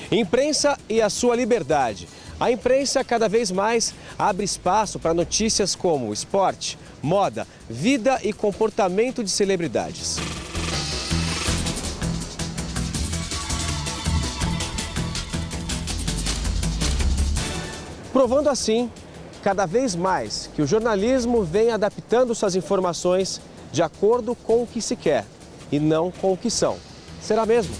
Imprensa e a sua liberdade. A imprensa cada vez mais abre espaço para notícias como esporte, moda, vida e comportamento de celebridades. Provando assim, cada vez mais, que o jornalismo vem adaptando suas informações de acordo com o que se quer e não com o que são. Será mesmo?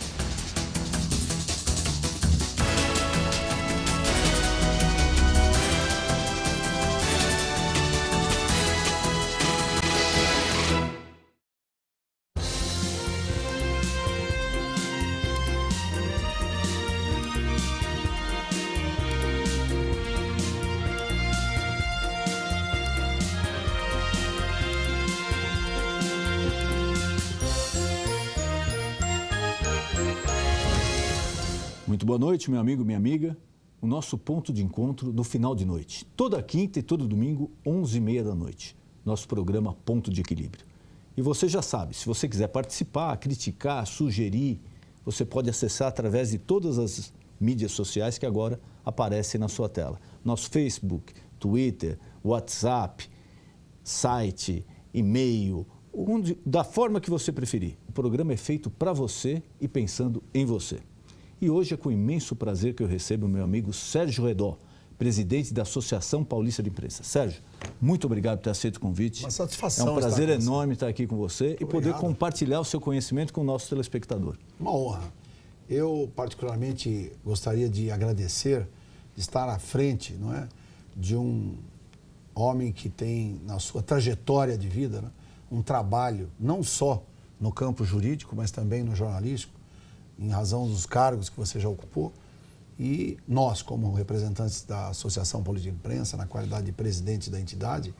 Muito boa noite, meu amigo, minha amiga. O nosso ponto de encontro do final de noite. Toda quinta e todo domingo, 11h30 da noite. Nosso programa Ponto de Equilíbrio. E você já sabe, se você quiser participar, criticar, sugerir, você pode acessar através de todas as mídias sociais que agora aparecem na sua tela. Nosso Facebook, Twitter, WhatsApp, site, e-mail, da forma que você preferir. O programa é feito para você e pensando em você. E hoje é com imenso prazer que eu recebo o meu amigo Sérgio Redó, presidente da Associação Paulista de Imprensa. Sérgio, muito obrigado por ter aceito o convite. Uma satisfação. É um prazer enorme estar aqui com você e poder compartilhar o seu conhecimento com o nosso telespectador. Uma honra. Eu, particularmente, gostaria de agradecer de estar à frente, não é, de um homem que tem, na sua trajetória de vida, né, um trabalho não só no campo jurídico, mas também no jornalístico, em razão dos cargos que você já ocupou, e nós, como representantes da Associação Paulista de Imprensa, na qualidade de presidente da entidade,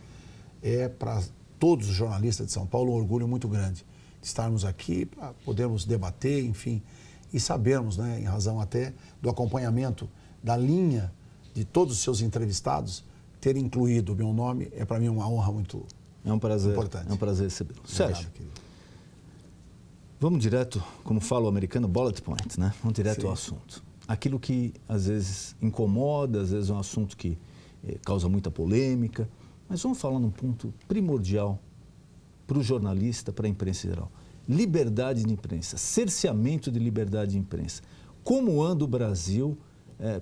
é para todos os jornalistas de São Paulo um orgulho muito grande de estarmos aqui para podermos debater, enfim, e sabermos, né, em razão até do acompanhamento da linha de todos os seus entrevistados, ter incluído o meu nome, é para mim uma honra muito importante. É um prazer recebê-lo. Sérgio, vamos direto, como fala o americano, bullet point, né? Vamos direto ao assunto. Aquilo que às vezes incomoda, às vezes é um assunto que causa muita polêmica, mas vamos falar num ponto primordial para o jornalista, para a imprensa em geral. Liberdade de imprensa, cerceamento de liberdade de imprensa. Como anda o Brasil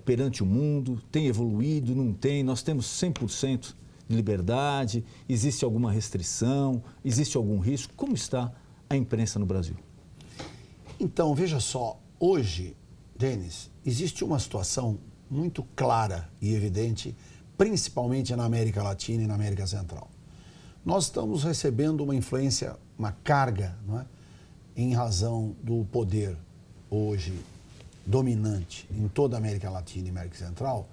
perante o mundo? Tem evoluído, não tem? Nós temos 100% de liberdade? Existe alguma restrição? Existe algum risco? Como está a imprensa no Brasil? Então, veja só, hoje, Denis, existe uma situação muito clara e evidente, principalmente na América Latina e na América Central. Nós estamos recebendo uma influência, uma carga, não é? Em razão do poder hoje dominante em toda a América Latina e América Central,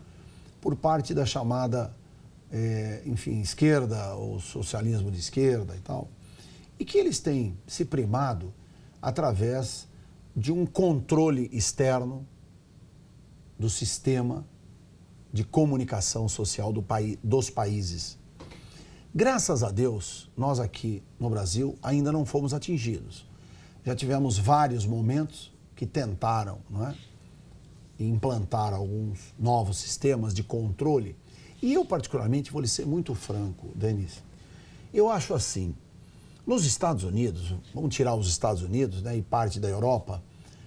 por parte da chamada, esquerda, ou socialismo de esquerda e tal, e que eles têm se primado através de um controle externo do sistema de comunicação social dos países. Graças a Deus, nós aqui no Brasil ainda não fomos atingidos. Já tivemos vários momentos que tentaram, não é, implantar alguns novos sistemas de controle. E eu, particularmente, vou lhe ser muito franco, Denis, eu acho assim, nos Estados Unidos, vamos tirar os Estados Unidos, né, e parte da Europa,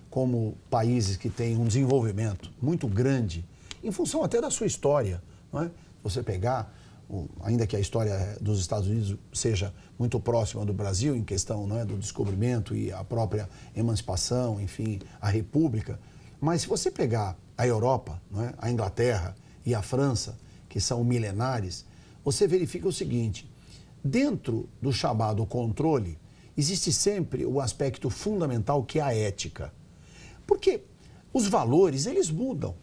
como países que têm um desenvolvimento muito grande, em função até da sua história, não é? Você pegar, ainda que a história dos Estados Unidos seja muito próxima do Brasil, em questão, não é, do descobrimento e a própria emancipação, enfim, a República, mas se você pegar a Europa, não é, a Inglaterra e a França, que são milenares, você verifica o seguinte: dentro do chamado controle, existe sempre o aspecto fundamental que é a ética. Porque os valores, eles mudam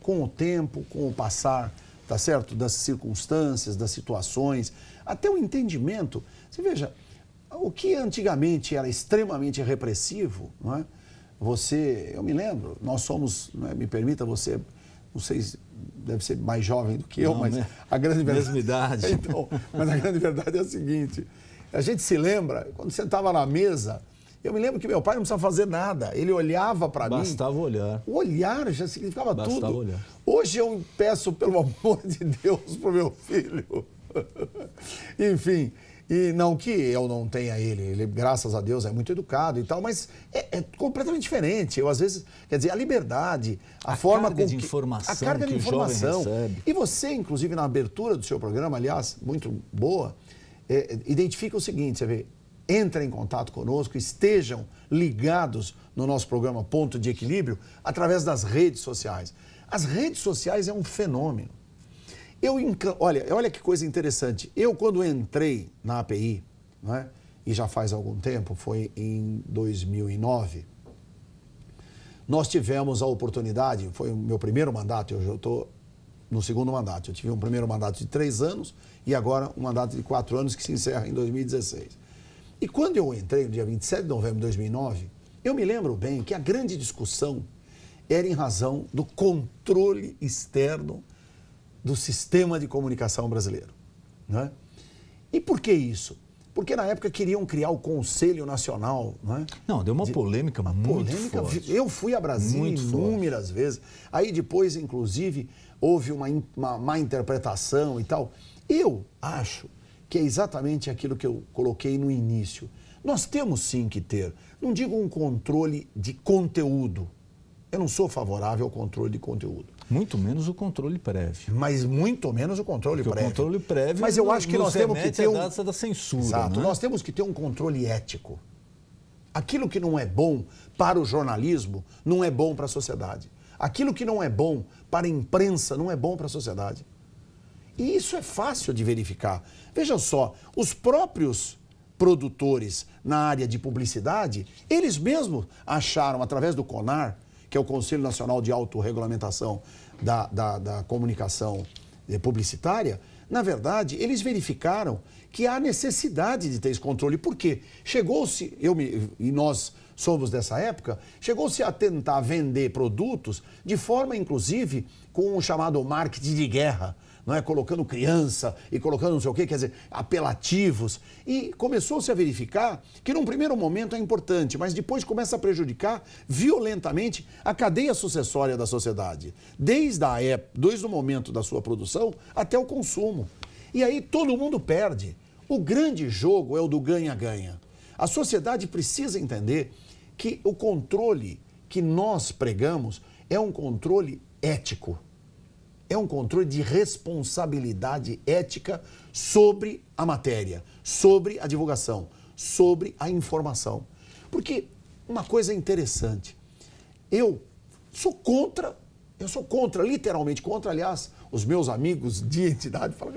com o tempo, com o passar, tá certo? Das circunstâncias, das situações, até o entendimento. Você veja, o que antigamente era extremamente repressivo, não é? Eu me lembro, nós somos, não é, me permita você, não sei, deve ser mais jovem do que eu, mas a grande verdade... Mesma idade. Então, mas a grande verdade é a seguinte, a gente se lembra, quando sentava na mesa Eu me lembro que meu pai não precisava fazer nada. Ele olhava para mim. Bastava olhar. O olhar já significava Bastava tudo. olhar. Hoje eu peço, pelo amor de Deus, pro meu filho. Enfim, e não que eu não tenha ele, graças a Deus, é muito educado e tal, mas é completamente diferente. Eu, às vezes, quer dizer, a liberdade, a forma carga com de que... informação A carga que de o jovem informação. recebe. E você, inclusive, na abertura do seu programa, aliás, muito boa, identifica o seguinte, você vê, entra em contato conosco, estejam ligados no nosso programa Ponto de Equilíbrio através das redes sociais. As redes sociais é um fenômeno. Olha que coisa interessante. Eu, quando entrei na API, né, e já faz algum tempo, foi em 2009, nós tivemos a oportunidade, foi o meu primeiro mandato, eu já estou no segundo mandato. Eu tive um primeiro mandato de 3 anos e agora um mandato de 4 anos que se encerra em 2016. E quando eu entrei, no dia 27 de novembro de 2009, eu me lembro bem que a grande discussão era em razão do controle externo do sistema de comunicação brasileiro. Né? E por que isso? Porque na época queriam criar o Conselho Nacional. Né? Não, deu uma polêmica muito forte. Eu fui a Brasília inúmeras vezes. Aí depois, inclusive, houve uma má interpretação e tal. Eu acho que é exatamente aquilo que eu coloquei no início. Nós temos sim que ter, não digo um controle de conteúdo. Eu não sou favorável ao controle de conteúdo. Muito menos o controle prévio. Mas muito menos o controle prévio. O controle prévio. Mas eu acho que nós temos que ter da censura. Exato. Né? Nós temos que ter um controle ético. Aquilo que não é bom para o jornalismo não é bom para a sociedade. Aquilo que não é bom para a imprensa não é bom para a sociedade. E isso é fácil de verificar. Veja só, os próprios produtores na área de publicidade, eles mesmos acharam, através do CONAR, que é o Conselho Nacional de Autorregulamentação da Comunicação Publicitária, na verdade, eles verificaram que há necessidade de ter esse controle. Por quê? Chegou-se, e nós somos dessa época, chegou-se a tentar vender produtos de forma, inclusive, com o chamado marketing de guerra, não é? Colocando criança e colocando não sei o quê, quer dizer, apelativos. E começou-se a verificar que num primeiro momento é importante, mas depois começa a prejudicar violentamente a cadeia sucessória da sociedade, desde o momento da sua produção até o consumo. E aí todo mundo perde. O grande jogo é o do ganha-ganha. A sociedade precisa entender que o controle que nós pregamos é um controle ético. É um controle de responsabilidade ética sobre a matéria, sobre a divulgação, sobre a informação. Porque uma coisa interessante, eu sou contra, literalmente contra, aliás, os meus amigos de entidade falam,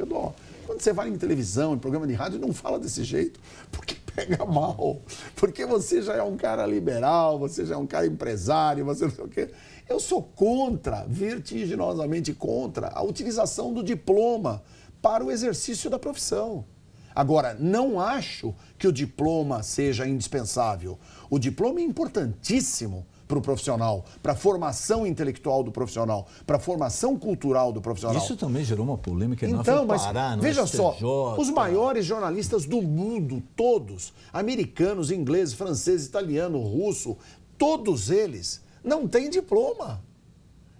quando você vai em televisão, em programa de rádio, não fala desse jeito, porque pega mal, porque você já é um cara liberal, você já é um cara empresário, você não sei o quê. Eu sou contra, vertiginosamente contra, a utilização do diploma para o exercício da profissão. Agora, não acho que o diploma seja indispensável. O diploma é importantíssimo para o profissional, para a formação intelectual do profissional, para a formação cultural do profissional. Isso também gerou uma polêmica enorme. Então, mas veja só, os maiores jornalistas do mundo, todos, americanos, ingleses, franceses, italiano, russo, todos eles não têm diploma.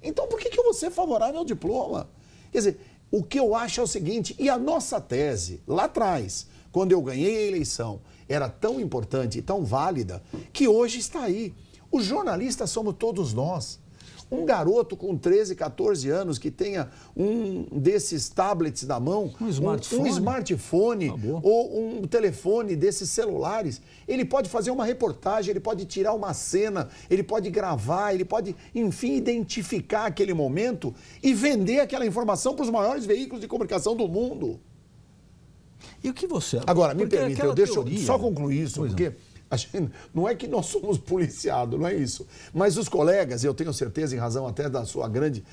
Então, por que eu vou ser favorável ao diploma? Quer dizer, o que eu acho é o seguinte, e a nossa tese, lá atrás, quando eu ganhei a eleição, era tão importante e tão válida, que hoje está aí. Os jornalistas somos todos nós. Um garoto com 13, 14 anos que tenha um desses tablets na mão, um smartphone ou um telefone desses celulares, ele pode fazer uma reportagem, ele pode tirar uma cena, ele pode gravar, ele pode, enfim, identificar aquele momento e vender aquela informação para os maiores veículos de comunicação do mundo. E o que você... Agora, me permita, eu deixo só concluir isso, porque... Não é que nós somos policiados, não é isso. Mas os colegas, eu tenho certeza, em razão até da sua grande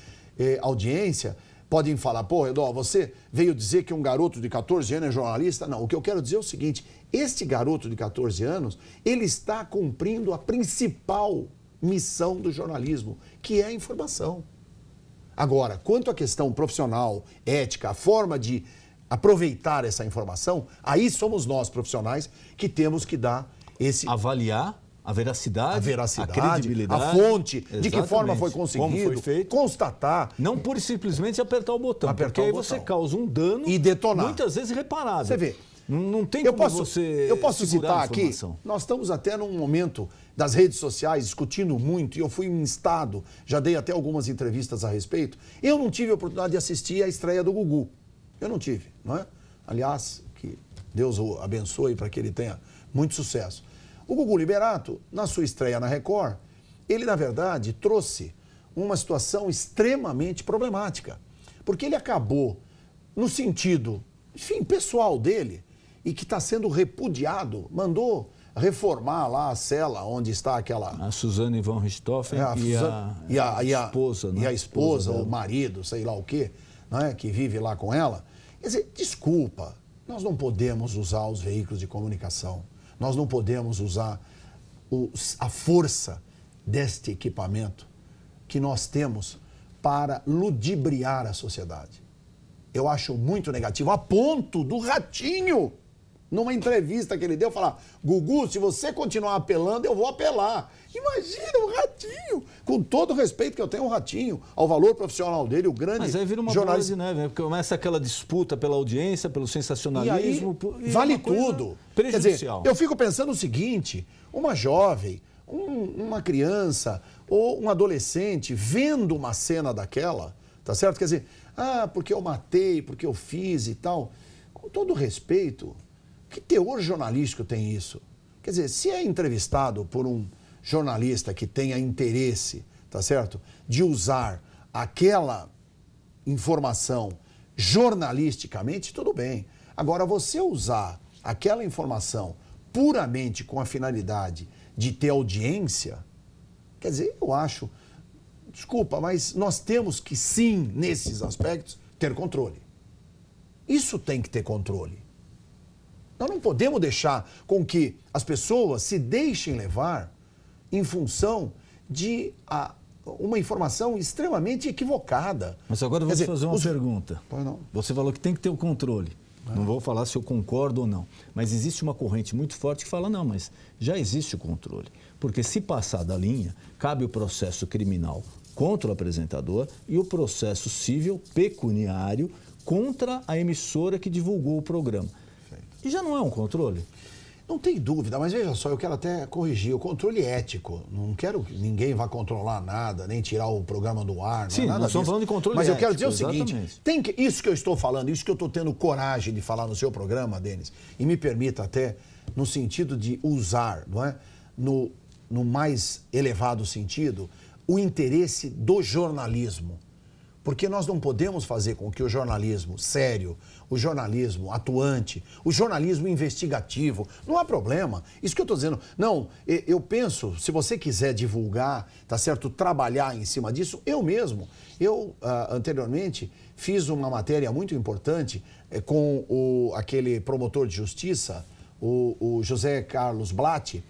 audiência, podem falar, Redó, você veio dizer que um garoto de 14 anos é jornalista? Não, o que eu quero dizer é o seguinte, este garoto de 14 anos, ele está cumprindo a principal missão do jornalismo, que é a informação. Agora, quanto à questão profissional, ética, a forma de aproveitar essa informação, aí somos nós, profissionais, que temos que dar esse... Avaliar a veracidade, a credibilidade, a fonte, de que forma foi como conseguido, foi feito, constatar. Não pura e simplesmente apertar o botão, porque aí você causa um dano e detonar. Muitas vezes irreparável. Você vê. Não tem como você Eu posso citar aqui, informação. nós estamos até num momento das redes sociais discutindo muito, e eu fui instado, já dei até algumas entrevistas a respeito. Eu não tive a oportunidade de assistir a estreia do Gugu. Eu não tive, não é? Aliás, que Deus o abençoe para que ele tenha muito sucesso. O Gugu Liberato, na sua estreia na Record, ele, na verdade, trouxe uma situação extremamente problemática. Porque ele acabou, no sentido, enfim, pessoal dele, e que está sendo repudiado, mandou reformar lá a cela onde está aquela... A Suzane von Richthofen e a esposa, né? E a esposa, o marido, sei lá o quê, né, que vive lá com ela. Quer dizer, desculpa, nós não podemos usar os veículos de comunicação, nós não podemos usar a força deste equipamento que nós temos para ludibriar a sociedade. Eu acho muito negativo, a ponto do Ratinho, numa entrevista que ele deu, falar: Gugu, se você continuar apelando, eu vou apelar. Imagina o Ratinho, com todo o respeito que eu tenho ao Ratinho, ao valor profissional dele, o grande jornalista. Mas aí vira uma bola de neve, né? Porque começa aquela disputa pela audiência, pelo sensacionalismo. E aí, vale tudo. Prejudicial. Quer dizer, eu fico pensando o seguinte: uma jovem, uma criança ou um adolescente vendo uma cena daquela, tá certo? Quer dizer, porque eu matei, porque eu fiz e tal. Com todo respeito, que teor jornalístico tem isso? Quer dizer, se é entrevistado por um jornalista que tenha interesse, tá certo, de usar aquela informação jornalisticamente, tudo bem. Agora, você usar aquela informação puramente com a finalidade de ter audiência, quer dizer, eu acho, desculpa, mas nós temos que sim, nesses aspectos, ter controle. Isso tem que ter controle. Nós não podemos deixar com que as pessoas se deixem levar em função de uma informação extremamente equivocada. Mas agora eu vou te fazer uma pergunta. Pois não. Você falou que tem que ter o controle. Não vou falar se eu concordo ou não. Mas existe uma corrente muito forte que fala: não, mas já existe o controle. Porque se passar da linha, cabe o processo criminal contra o apresentador e o processo civil pecuniário contra a emissora que divulgou o programa. E já não é um controle? Não tem dúvida, mas veja só, eu quero até corrigir. O controle ético, não quero que ninguém vá controlar nada, nem tirar o programa do ar. Sim, nós estamos falando de controle ético. Mas eu quero dizer exatamente. O seguinte, isso que eu estou falando, isso que eu estou tendo coragem de falar no seu programa, Denis, e me permita até, no sentido de usar, não é? No mais elevado sentido, o interesse do jornalismo. Porque nós não podemos fazer com que o jornalismo sério, o jornalismo atuante, o jornalismo investigativo, não há problema. Isso que eu estou dizendo. Não, eu penso, se você quiser divulgar, tá certo, trabalhar em cima disso, eu mesmo. Eu, anteriormente, fiz uma matéria muito importante com aquele promotor de justiça, o José Carlos Blatt,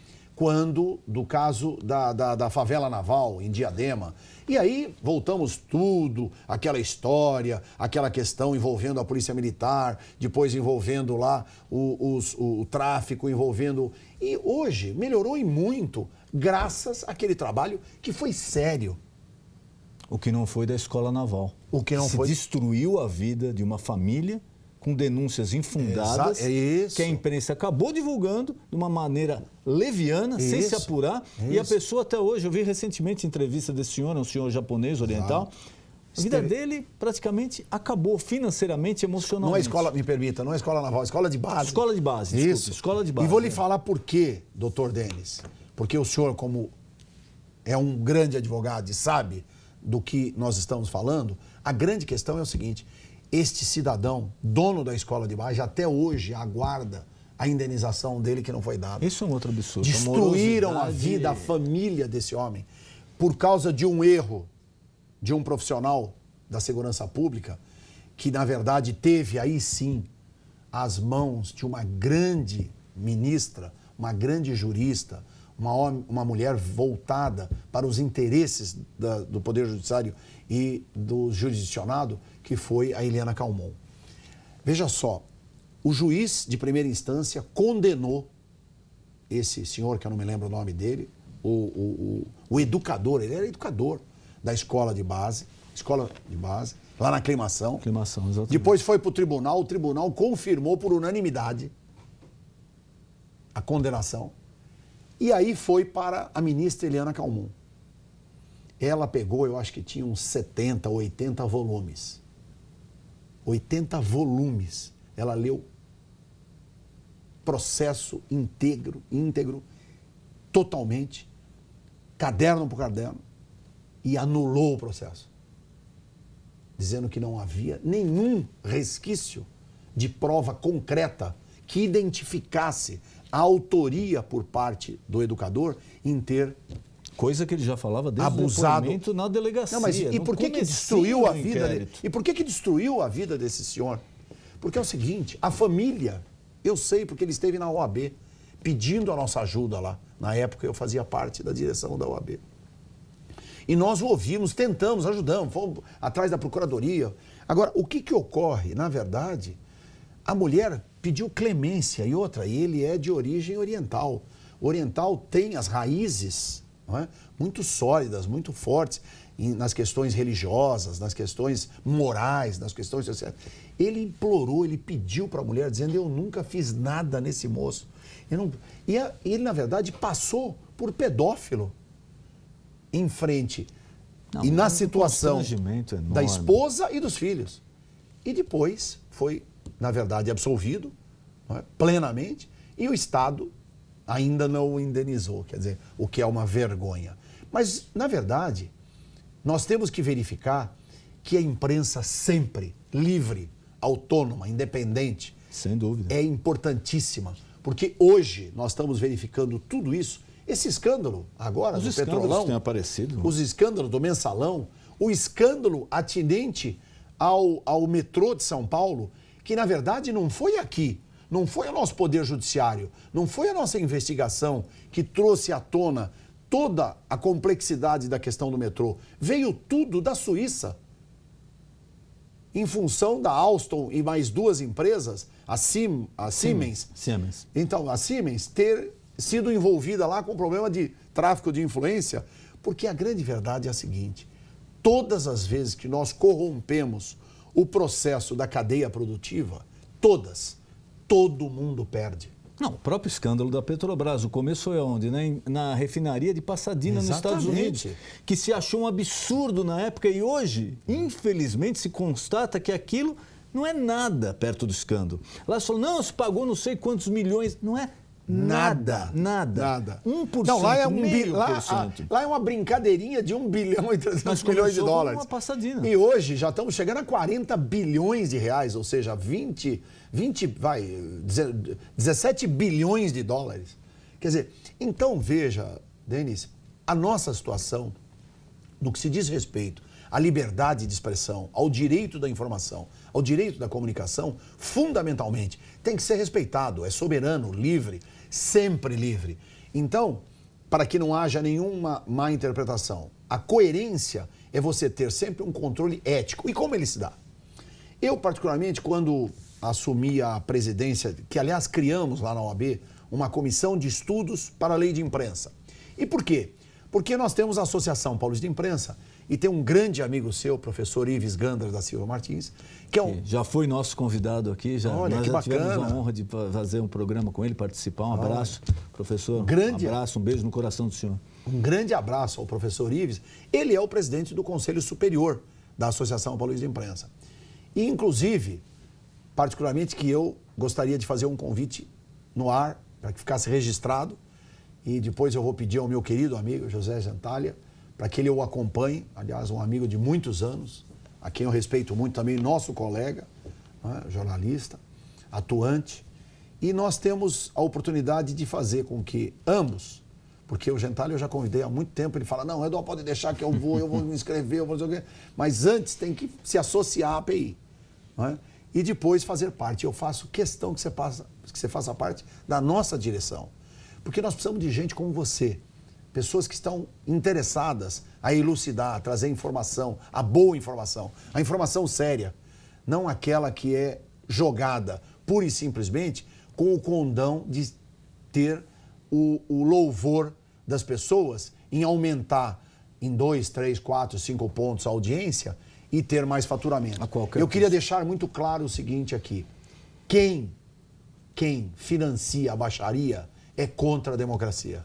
do caso da favela naval em Diadema. E aí voltamos tudo, aquela história, aquela questão envolvendo a polícia militar, depois envolvendo lá o tráfico, envolvendo... E hoje melhorou e muito, graças àquele trabalho que foi sério. O que não foi da escola naval. O que não foi... destruiu a vida de uma família com denúncias infundadas, que a imprensa acabou divulgando de uma maneira leviana, sem se apurar. E a pessoa até hoje, eu vi recentemente entrevista desse senhor, um senhor japonês, oriental, a vida dele praticamente acabou financeiramente, emocionalmente. Não é escola, me permita, não é escola naval, é escola de base. Escola de base, desculpe, isso. Escola de base. E vou lhe falar por quê, doutor Denis. Porque o senhor, como é um grande advogado e sabe do que nós estamos falando, a grande questão é o seguinte: este cidadão, dono da escola de base, até hoje aguarda a indenização dele que não foi dada. Isso é um outro absurdo. Destruíram a vida, a família desse homem, por causa de um erro de um profissional da segurança pública, que na verdade teve aí sim as mãos de uma grande ministra, uma grande jurista, uma mulher voltada para os interesses do Poder Judiciário e do jurisdicionado, que foi a Helena Calmon. Veja só, o juiz de primeira instância condenou esse senhor, que eu não me lembro o nome dele, o educador, ele era educador da escola de base, lá na Aclimação. Aclimação, exatamente. Depois foi para o tribunal confirmou por unanimidade a condenação. E aí foi para a ministra Eliana Calmon. Ela pegou, eu acho que tinha uns 70, 80 volumes. 80 volumes. Ela leu processo íntegro, totalmente, caderno por caderno, e anulou o processo, dizendo que não havia nenhum resquício de prova concreta que identificasse a autoria por parte do educador em ter coisa que ele já falava desde abusado. O depoimento na delegacia. Não, mas e por que destruiu a vida dele? E por que destruiu a vida desse senhor? Porque é o seguinte, a família, eu sei porque ele esteve na OAB pedindo a nossa ajuda lá. Na época eu fazia parte da direção da OAB. E nós o ouvimos, tentamos, ajudamos, fomos atrás da procuradoria. Agora, o que ocorre? Na verdade, a mulher pediu clemência e outra, ele é de origem oriental. O oriental tem as raízes, não é, muito sólidas, muito fortes nas questões religiosas, nas questões morais, nas questões sociais. Ele implorou, ele pediu para a mulher, dizendo, eu nunca fiz nada nesse moço. E ele, na verdade, passou por pedófilo em frente e na situação da esposa e dos filhos. E depois foi, na verdade, absolvido, não é, plenamente, e o Estado ainda não o indenizou, quer dizer, o que é uma vergonha. Mas, na verdade, nós temos que verificar que a imprensa sempre livre, autônoma, independente, sem dúvida, é importantíssima, porque hoje nós estamos verificando tudo isso. Esse escândalo agora do Petrolão, têm aparecido. Os escândalos do Mensalão, o escândalo atinente ao metrô de São Paulo, que na verdade não foi aqui, não foi o nosso Poder Judiciário, não foi a nossa investigação que trouxe à tona toda a complexidade da questão do metrô. Veio tudo da Suíça, em função da Alstom e mais duas empresas, a Siemens. Então, a Siemens ter sido envolvida lá com problema de tráfico de influência, porque a grande verdade é a seguinte, todas as vezes que nós corrompemos o processo da cadeia produtiva, todo mundo perde. Não, o próprio escândalo da Petrobras, o começo foi onde? Na refinaria de Pasadena, nos Estados Unidos, que se achou um absurdo na época e hoje, infelizmente, se constata que aquilo não é nada perto do escândalo. Lá se falou, não, se pagou não sei quantos milhões, não é nada. 1%, não, lá é lá é uma brincadeirinha de 1 bilhão e 300 milhões de dólares. Uma passadinha. E hoje já estamos chegando a 40 bilhões de reais, ou seja, 17 bilhões de dólares. Quer dizer, então veja, Denis, a nossa situação, no que se diz respeito à liberdade de expressão, ao direito da informação, ao direito da comunicação, fundamentalmente, tem que ser respeitado, é soberano, livre, sempre livre. Então, para que não haja nenhuma má interpretação, a coerência é você ter sempre um controle ético. E como ele se dá? Eu, particularmente, quando assumi a presidência, que aliás criamos lá na OAB, uma comissão de estudos para a lei de imprensa. E por quê? Porque nós temos a Associação Paulista de Imprensa e tem um grande amigo seu, professor Ives Gandra da Silva Martins, que é já foi nosso convidado aqui, nós já tivemos a honra de fazer um programa com ele, participar. Um abraço, professor, um abraço, um beijo no coração do senhor. Um grande abraço ao professor Ives. Ele é o presidente do Conselho Superior da Associação Paulista de Imprensa. E, inclusive, particularmente que eu gostaria de fazer um convite no ar, para que ficasse registrado, e depois eu vou pedir ao meu querido amigo José Gentalha, para que ele o acompanhe, aliás, um amigo de muitos anos, a quem eu respeito muito também, nosso colega, né, jornalista, atuante, e nós temos a oportunidade de fazer com que ambos, porque o Gentalha eu já convidei há muito tempo, ele fala, não, Eduardo, pode deixar que eu vou me inscrever, eu vou fazer o quê, mas antes tem que se associar à API, né, e depois fazer parte. Eu faço questão que você faça parte da nossa direção, porque nós precisamos de gente como você, pessoas que estão interessadas a elucidar, a trazer informação, a boa informação, a informação séria, não aquela que é jogada pura e simplesmente com o condão de ter o louvor das pessoas em aumentar em 2, 3, 4, 5 pontos a audiência e ter mais faturamento. Eu queria deixar muito claro o seguinte aqui. Quem financia a baixaria é contra a democracia.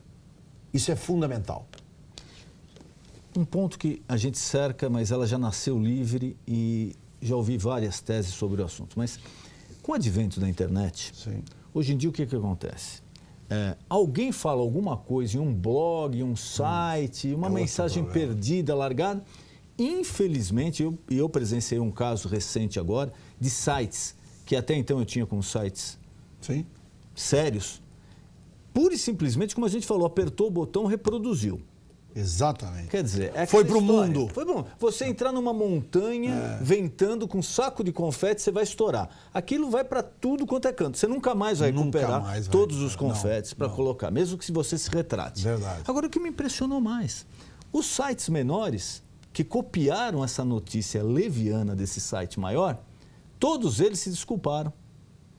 Isso é fundamental. Um ponto que a gente cerca, mas ela já nasceu livre e já ouvi várias teses sobre o assunto. Mas com o advento da internet, Sim. Hoje em dia o que acontece? Alguém fala alguma coisa em um blog, em um site, uma mensagem perdida, largada. Infelizmente, eu presenciei um caso recente agora de sites, que até então eu tinha como sites Sim. sérios. Pura e simplesmente, como a gente falou, apertou o botão, reproduziu. Exatamente. Quer dizer, Foi pro mundo. Foi pro mundo. Você entrar numa montanha ventando com um saco de confete, você vai estourar. Aquilo vai para tudo quanto é canto. Você nunca mais vai recuperar todos os confetes para colocar, mesmo que se você se retrate. Verdade. Agora, o que me impressionou mais, os sites menores que copiaram essa notícia leviana desse site maior, todos eles se desculparam.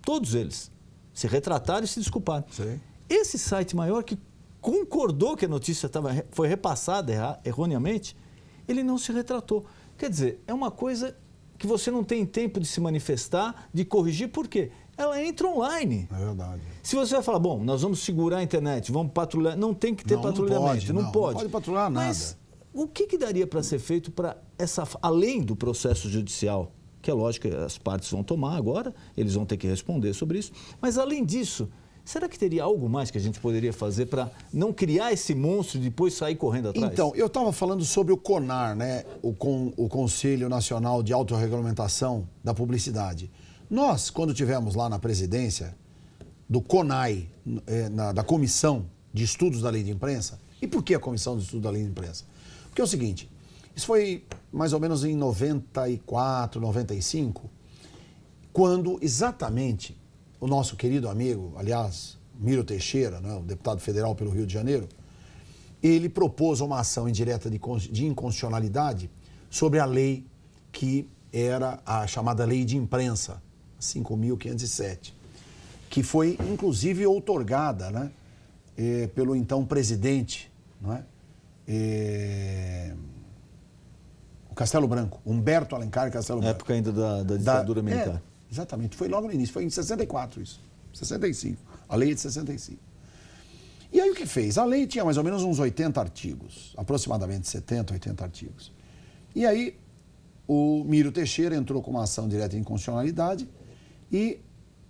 Todos eles. Se retrataram e se desculparam. Sim. Esse site maior que concordou que a notícia foi repassada erroneamente, ele não se retratou. Quer dizer, é uma coisa que você não tem tempo de se manifestar, de corrigir, por quê? Ela entra online. É verdade. Se você vai falar, bom, nós vamos segurar a internet, vamos patrulhar, não tem que ter patrulhamento, não pode. Não pode patrulhar nada. Mas o que daria para ser feito para além do processo judicial, que é lógico que as partes vão tomar agora, eles vão ter que responder sobre isso, mas além disso, será que teria algo mais que a gente poderia fazer para não criar esse monstro e depois sair correndo atrás? Então, eu estava falando sobre o CONAR, né? O Conselho Nacional de Autorregulamentação da Publicidade. Nós, quando tivemos lá na presidência do CONAI, da Comissão de Estudos da Lei de Imprensa, e por que a Comissão de Estudos da Lei de Imprensa? Porque é o seguinte, isso foi mais ou menos em 94, 95, quando exatamente o nosso querido amigo, aliás, Miro Teixeira, né, o deputado federal pelo Rio de Janeiro, ele propôs uma ação indireta de inconstitucionalidade sobre a lei que era a chamada Lei de Imprensa, 5.507, que foi, inclusive, outorgada, né, pelo então presidente, não é? O Castelo Branco, Humberto Alencar Castelo Branco. Época ainda da ditadura militar. Exatamente, foi logo no início, foi em 64 isso, 65, a lei é de 65. E aí o que fez? A lei tinha mais ou menos uns 80 artigos, aproximadamente 70, 80 artigos. E aí o Miro Teixeira entrou com uma ação direta de inconstitucionalidade e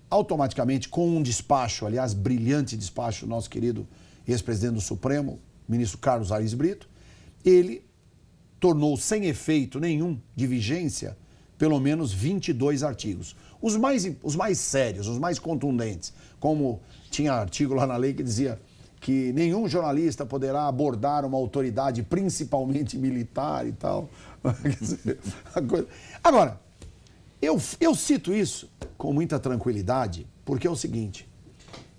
automaticamente com um despacho, aliás, brilhante despacho do nosso querido ex-presidente do Supremo, ministro Carlos Aires Brito, ele tornou sem efeito nenhum de vigência pelo menos 22 artigos. Os mais sérios, os mais contundentes, como tinha artigo lá na lei que dizia que nenhum jornalista poderá abordar uma autoridade, principalmente militar e tal. Agora, eu cito isso com muita tranquilidade, porque é o seguinte,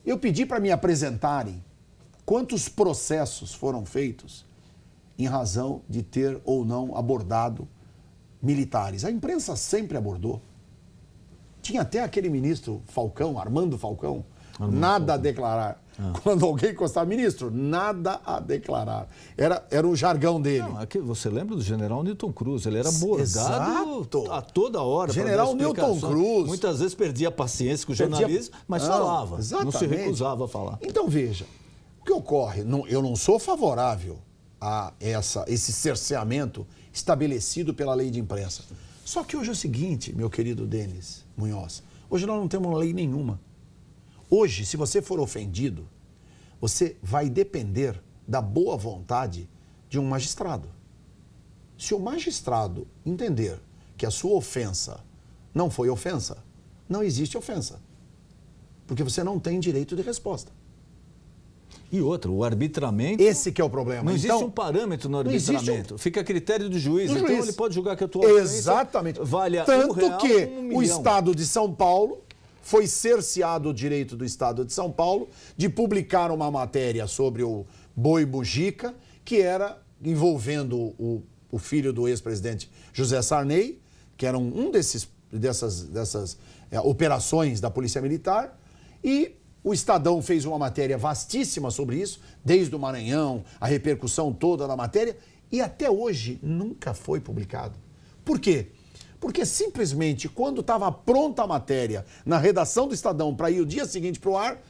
eu pedi para me apresentarem quantos processos foram feitos em razão de ter ou não abordado militares. A imprensa sempre abordou. Tinha até aquele ministro Falcão, Armando Falcão, nada a declarar. Quando alguém encostava, ministro, nada a declarar. Era o jargão dele. Não, aqui, você lembra do general Newton Cruz? Ele era abordado a toda hora. General Newton Cruz. Muitas vezes perdia a paciência com o jornalismo, mas falava. Exatamente. Não se recusava a falar. Então, veja, o que ocorre? Eu não sou favorável a esse cerceamento estabelecido pela lei de imprensa. Só que hoje é o seguinte, meu querido Denis Munhoz, hoje nós não temos lei nenhuma. Hoje, se você for ofendido, você vai depender da boa vontade de um magistrado. Se o magistrado entender que a sua ofensa não foi ofensa, não existe ofensa. Porque você não tem direito de resposta. E outra, o arbitramento... Esse que é o problema. Não existe um parâmetro no arbitramento. Fica a critério do juiz. Então ele pode julgar que a tua ofensa exatamente. Vale tanto R$1, que R$1 milhão. O Estado de São Paulo foi cerceado o direito do Estado de São Paulo de publicar uma matéria sobre o Boi Mujica, que era envolvendo o filho do ex-presidente José Sarney, que era dessas operações da Polícia Militar, e O Estadão fez uma matéria vastíssima sobre isso, desde o Maranhão, a repercussão toda da matéria, e até hoje nunca foi publicado. Por quê? Porque simplesmente quando estava pronta a matéria na redação do Estadão para ir o dia seguinte para o ar,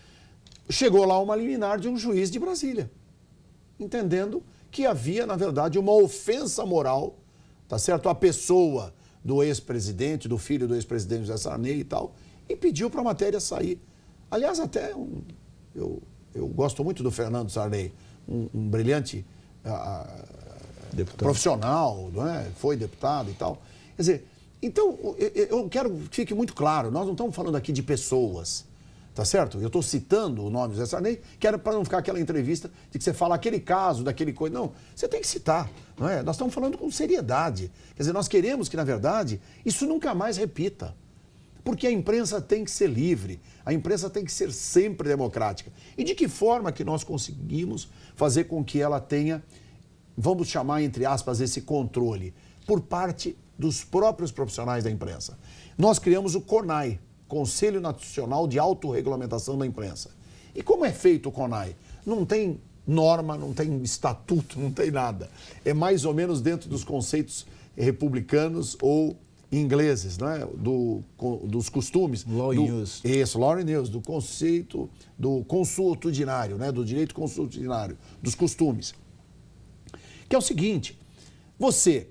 chegou lá uma liminar de um juiz de Brasília, entendendo que havia, na verdade, uma ofensa moral, tá certo? A pessoa do ex-presidente, do filho do ex-presidente José Sarney e tal, e pediu para a matéria sair. Aliás, até eu gosto muito do Fernando Sarney, um brilhante profissional, não é? Foi deputado e tal. Quer dizer, então, eu quero que fique muito claro, nós não estamos falando aqui de pessoas, tá certo? Eu estou citando o nome do José Sarney, que era para não ficar aquela entrevista de que você fala aquele caso, daquele coisa. Não, você tem que citar, não é? Nós estamos falando com seriedade. Quer dizer, nós queremos que, na verdade, isso nunca mais repita. Porque a imprensa tem que ser livre, a imprensa tem que ser sempre democrática. E de que forma que nós conseguimos fazer com que ela tenha, vamos chamar, entre aspas, esse controle, por parte dos próprios profissionais da imprensa? Nós criamos o CONAI, Conselho Nacional de Autorregulamentação da Imprensa. E como é feito o CONAI? Não tem norma, não tem estatuto, não tem nada. É mais ou menos dentro dos conceitos republicanos ou ingleses, né? Dos costumes. Law and use. Isso, law and use, do conceito do consuetudinário, né? Do direito consuetudinário, dos costumes. Que é o seguinte, você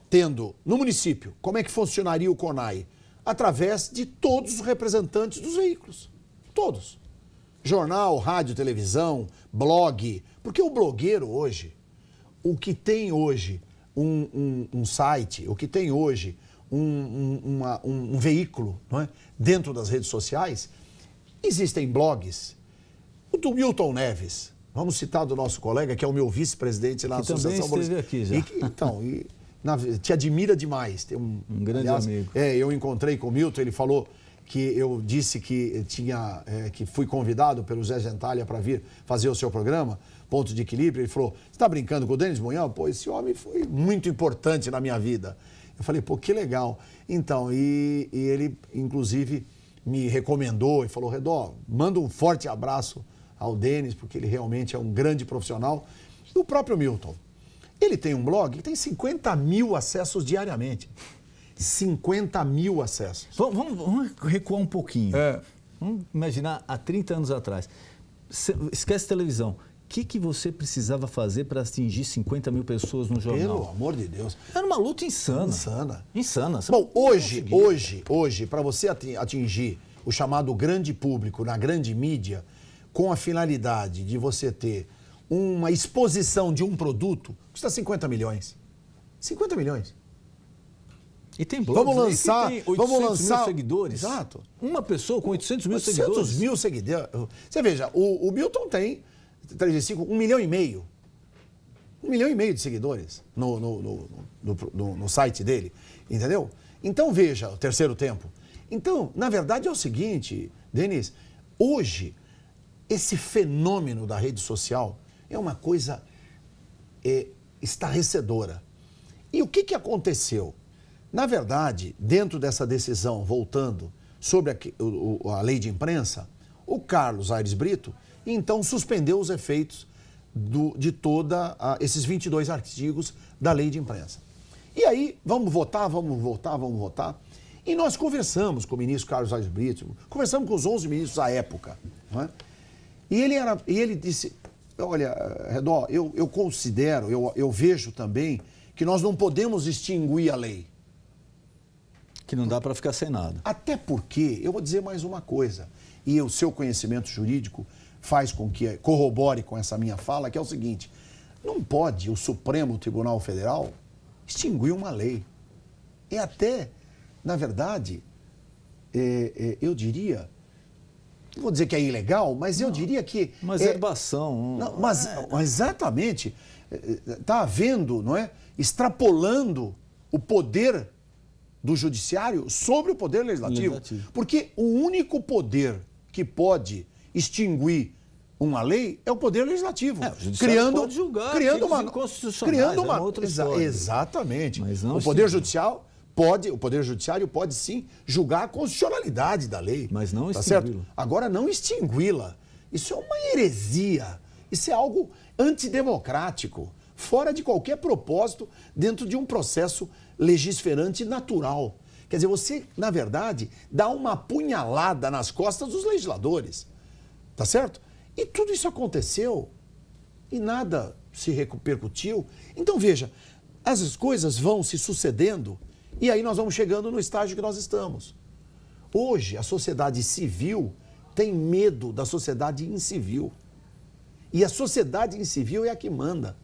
tendo no município, como é que funcionaria o CONAI? Através de todos os representantes dos veículos. Todos. Jornal, rádio, televisão, blog. Porque o blogueiro hoje, o que tem hoje um site, o que tem hoje um veículo, não é? Dentro das redes sociais, existem blogs. O do Milton Neves, vamos citar do nosso colega, que é o meu vice-presidente na Associação Bolsonaro. Aqui já. Te admira demais. Tem um grande amigo. Eu encontrei com o Milton, ele falou que eu disse que que fui convidado pelo Zé Gentalha para vir fazer o seu programa, Ponto de Equilíbrio. Ele falou, você está brincando com o Denis Munhão? Pô, esse homem foi muito importante na minha vida. Eu falei, pô, que legal. Então, e ele, inclusive, me recomendou e falou, Redó, manda um forte abraço ao Denis, porque ele realmente é um grande profissional. E o próprio Milton, ele tem um blog que tem 50 mil acessos diariamente. 50 mil acessos. Vamos recuar um pouquinho. Vamos imaginar há 30 anos atrás. Esquece televisão. O que você precisava fazer para atingir 50 mil pessoas no jornal? Pelo amor de Deus. Era uma luta insana. Insana. Bom, hoje, para você atingir o chamado grande público na grande mídia, com a finalidade de você ter uma exposição de um produto, custa 50 milhões. 50 milhões. E tem blogs vamos lançar 800 mil seguidores. Exato. Uma pessoa com 800 mil 800 seguidores. mil seguidores. Você veja, o Milton tem 1,5 milhão. 1,5 milhão de seguidores no site dele, entendeu? Então veja o terceiro tempo. Então, na verdade é o seguinte, Denis, hoje esse fenômeno da rede social é uma coisa estarrecedora. E o que aconteceu? Na verdade, dentro dessa decisão, voltando sobre a lei de imprensa, o Carlos Aires Brito, então, suspendeu os efeitos de esses 22 artigos da lei de imprensa. E aí, vamos votar. E nós conversamos com o ministro Carlos Aires Brito, conversamos com os 11 ministros à época. Não é? E ele disse, olha, Redó, eu considero, eu vejo também que nós não podemos extinguir a lei. Que não dá para ficar sem nada. Até porque, eu vou dizer mais uma coisa, e o seu conhecimento jurídico faz com que corrobore com essa minha fala, que é o seguinte, não pode o Supremo Tribunal Federal extinguir uma lei. É até, na verdade, eu diria, não vou dizer que é ilegal, mas eu diria que... Mas é herbação. Mas exatamente, está havendo, não é? Extrapolando o poder do judiciário sobre o poder legislativo. Porque o único poder que pode extinguir uma lei é o poder legislativo. Pode julgar, criando uma inconstitucionais, outra história. Exatamente. Mas não o poder judicial o Poder Judiciário pode sim julgar a constitucionalidade da lei. Mas não tá extingui-la. certo? Agora, não extingui-la. Isso é uma heresia. Isso é algo antidemocrático, fora de qualquer propósito, dentro de um processo legisferante natural. Quer dizer, você, na verdade, dá uma punhalada nas costas dos legisladores. Tá certo? E tudo isso aconteceu e nada se repercutiu. Então, veja, as coisas vão se sucedendo e aí nós vamos chegando no estágio que nós estamos. Hoje, a sociedade civil tem medo da sociedade incivil. E a sociedade incivil é a que manda.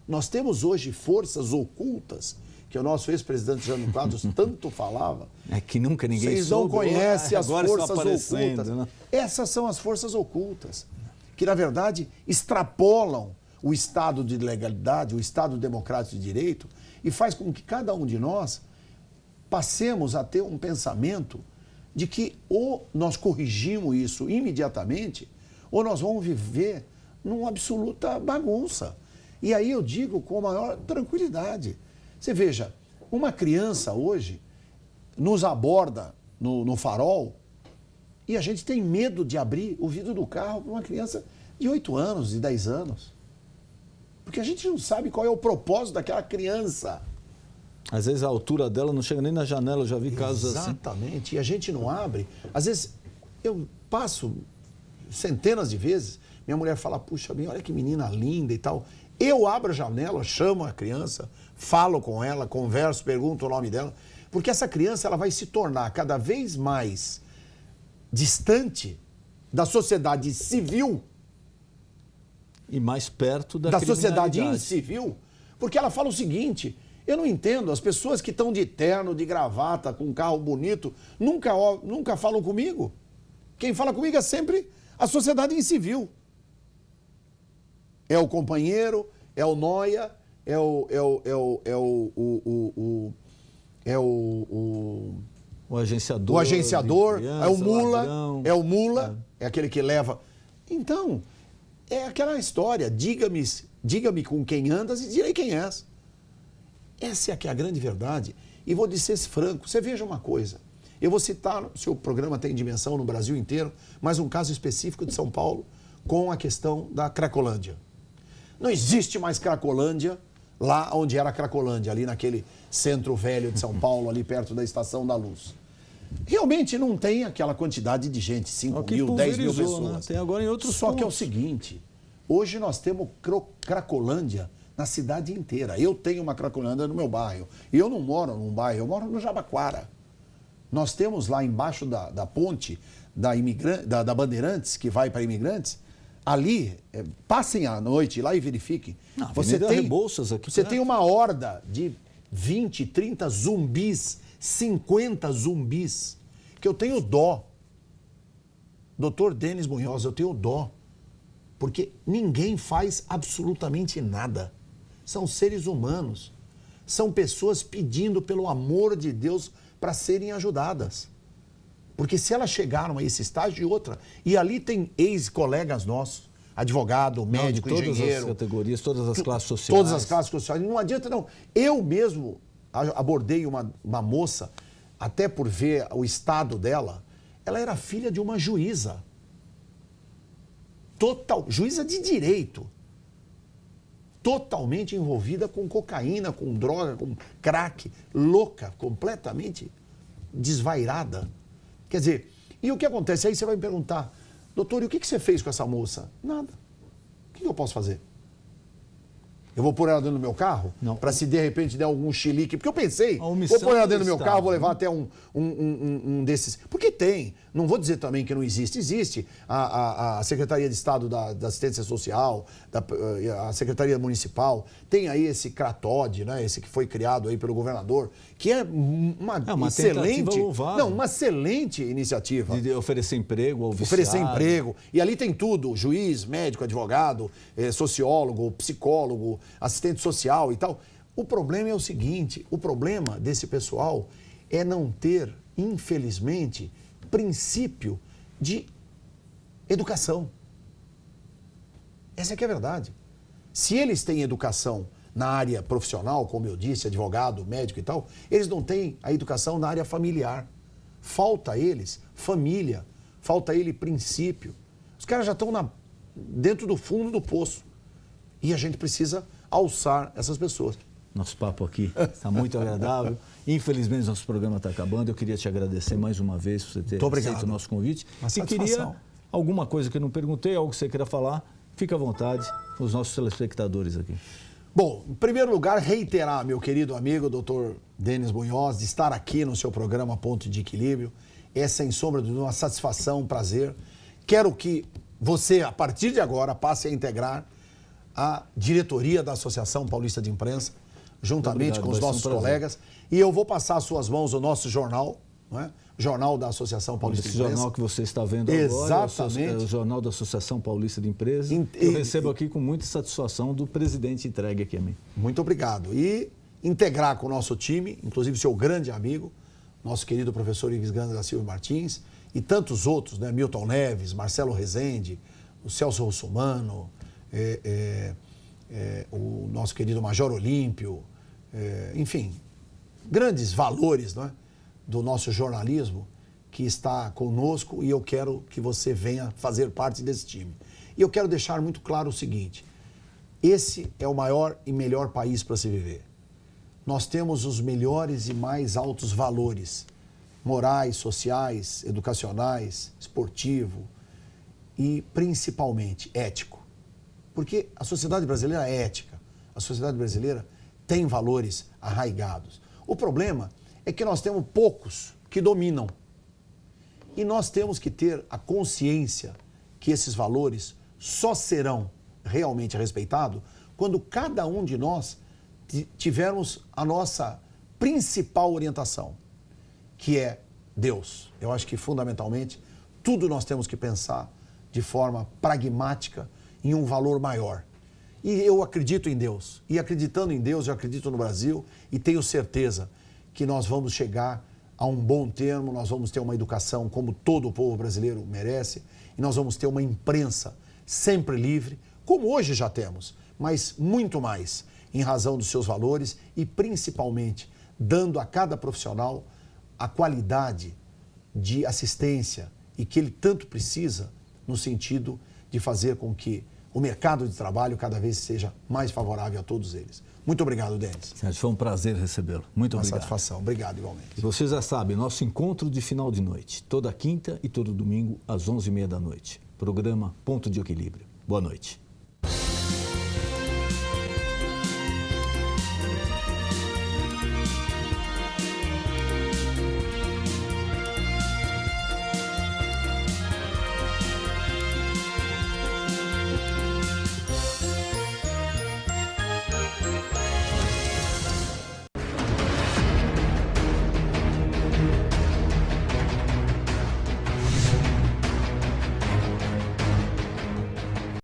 Nós temos hoje forças ocultas, que o nosso ex-presidente Jânio Quadros tanto falava. É que nunca ninguém Vocês não soube, conhecem as agora forças estão aparecendo, ocultas. né? Essas são as forças ocultas, que na verdade extrapolam o estado de legalidade, o estado democrático de direito, e faz com que cada um de nós passemos a ter um pensamento de que ou nós corrigimos isso imediatamente, ou nós vamos viver numa absoluta bagunça. E aí eu digo com a maior tranquilidade. Você veja, uma criança hoje nos aborda no farol e a gente tem medo de abrir o vidro do carro para uma criança de 8 anos, de 10 anos. Porque a gente não sabe qual é o propósito daquela criança. Às vezes a altura dela não chega nem na janela, eu já vi casos assim. Exatamente, e a gente não abre. Às vezes eu passo centenas de vezes, minha mulher fala, puxa bem, olha que menina linda e tal. Eu abro a janela, chamo a criança, falo com ela, converso, pergunto o nome dela, porque essa criança ela vai se tornar cada vez mais distante da sociedade civil, E mais perto da sociedade criminalidade. incivil, porque ela fala o seguinte, eu não entendo, as pessoas que estão de terno, de gravata, com um carro bonito, nunca falam comigo. Quem fala comigo é sempre a sociedade incivil. É o companheiro, é o noia, O agenciador. o agenciador, criança, é o mula, ladrão. é aquele que leva. Então, é aquela história, diga-me com quem andas e direi quem és. Essa é que é a grande verdade. E vou dizer franco, você veja uma coisa, eu vou citar, se o programa tem dimensão no Brasil inteiro, mas um caso específico de São Paulo com a questão da Cracolândia. Não existe mais Cracolândia lá onde era a Cracolândia, ali naquele centro velho de São Paulo, ali perto da Estação da Luz. Realmente não tem aquela quantidade de gente, 5 que mil, 10 mil pulverizou, pessoas. né? Tem agora em outros Só que é o pontos. seguinte, hoje nós temos Cracolândia na cidade inteira. Eu tenho uma Cracolândia no meu bairro. E eu não moro num bairro, eu moro no Jabaquara. Nós temos lá embaixo da ponte da Bandeirantes, que vai para Imigrantes, ali, passem a noite lá e verifiquem. Você tem Rebouças aqui. Você tem uma horda de 20, 30 zumbis, 50 zumbis, que eu tenho dó. Doutor Denis Munhoz, eu tenho dó. Porque ninguém faz absolutamente nada. São seres humanos. São pessoas pedindo pelo amor de Deus para serem ajudadas. Porque se elas chegaram a esse estágio e outra, e ali tem ex-colegas nossos, advogado, médico, de todas engenheiro. as categorias, todas as classes sociais. Todas as classes sociais. Não adianta não. Eu mesmo abordei uma moça, até por ver o estado dela, ela era filha de uma juíza. Juíza de direito. Totalmente envolvida com cocaína, com droga, com crack, louca, completamente desvairada. Quer dizer, e o que acontece? Aí você vai me perguntar, doutor, e o que você fez com essa moça? Nada. O que eu posso fazer? Eu vou pôr ela dentro do meu carro? Não. Para se de repente der algum chilique. Porque eu pensei, A omissão vou pôr ela do dentro do meu Estado, carro, vou levar né? até um desses. Porque tem. Não vou dizer também que não existe. Existe a Secretaria de Estado da Assistência Social, a Secretaria Municipal. Tem aí esse CRATOD, né? Esse que foi criado aí pelo governador, que é uma excelente. tentativa louvável. Não, uma excelente iniciativa. De oferecer emprego ao viciado. Oferecer emprego. E ali tem tudo: juiz, médico, advogado, sociólogo, psicólogo, assistente social e tal. O problema é o seguinte: o problema desse pessoal é não ter, infelizmente, princípio de educação. Essa é que é a verdade. Se eles têm educação na área profissional, como eu disse, advogado, médico e tal, eles não têm a educação na área familiar. Falta a eles família, falta a ele princípio. Os caras já estão dentro do fundo do poço. E a gente precisa alçar essas pessoas. Nosso papo aqui está muito agradável. Infelizmente, nosso programa está acabando. Eu queria te agradecer mais uma vez por você ter aceito o nosso convite. E queria alguma coisa que eu não perguntei, algo que você queira falar, fica à vontade com os nossos telespectadores aqui. Bom, em primeiro lugar, reiterar, meu querido amigo, Dr. Denis Munhoz, de estar aqui no seu programa Ponto de Equilíbrio. É, sem sombra de dúvida, uma satisfação, um prazer. Quero que você, a partir de agora, passe a integrar a diretoria da Associação Paulista de Imprensa, juntamente com os nossos colegas. E eu vou passar às suas mãos o nosso jornal, não é? Jornal da Associação Paulista de Imprensa. Esse jornal que você está vendo agora, exatamente, é o Jornal da Associação Paulista de Empresas. Eu recebo aqui com muita satisfação do presidente entregue aqui a mim. Muito obrigado. E integrar com o nosso time, inclusive seu grande amigo, nosso querido professor Ives Ganda da Silva Martins, e tantos outros, né? Milton Neves, Marcelo Rezende, o Celso Russomano, o nosso querido Major Olímpio, enfim, grandes valores, não é? Do nosso jornalismo que está conosco, e eu quero que você venha fazer parte desse time. E eu quero deixar muito claro o seguinte: esse é o maior e melhor país para se viver. Nós temos os melhores e mais altos valores morais, sociais, educacionais, esportivo e principalmente ético. Porque a sociedade brasileira é ética, a sociedade brasileira tem valores arraigados. O problema é que nós temos poucos que dominam. E nós temos que ter a consciência que esses valores só serão realmente respeitados quando cada um de nós tivermos a nossa principal orientação, que é Deus. Eu acho que, fundamentalmente, tudo nós temos que pensar de forma pragmática em um valor maior. E eu acredito em Deus. E acreditando em Deus, eu acredito no Brasil e tenho certeza que nós vamos chegar a um bom termo, nós vamos ter uma educação como todo o povo brasileiro merece, e nós vamos ter uma imprensa sempre livre, como hoje já temos, mas muito mais, em razão dos seus valores e principalmente dando a cada profissional a qualidade de assistência e que ele tanto precisa no sentido de fazer com que o mercado de trabalho cada vez seja mais favorável a todos eles. Muito obrigado, Denis. Foi um prazer recebê-lo. Muito obrigado. Uma satisfação. Obrigado, igualmente. E você já sabe, nosso encontro de final de noite, toda quinta e todo domingo, às 11h30 da noite. Programa Ponto de Equilíbrio. Boa noite.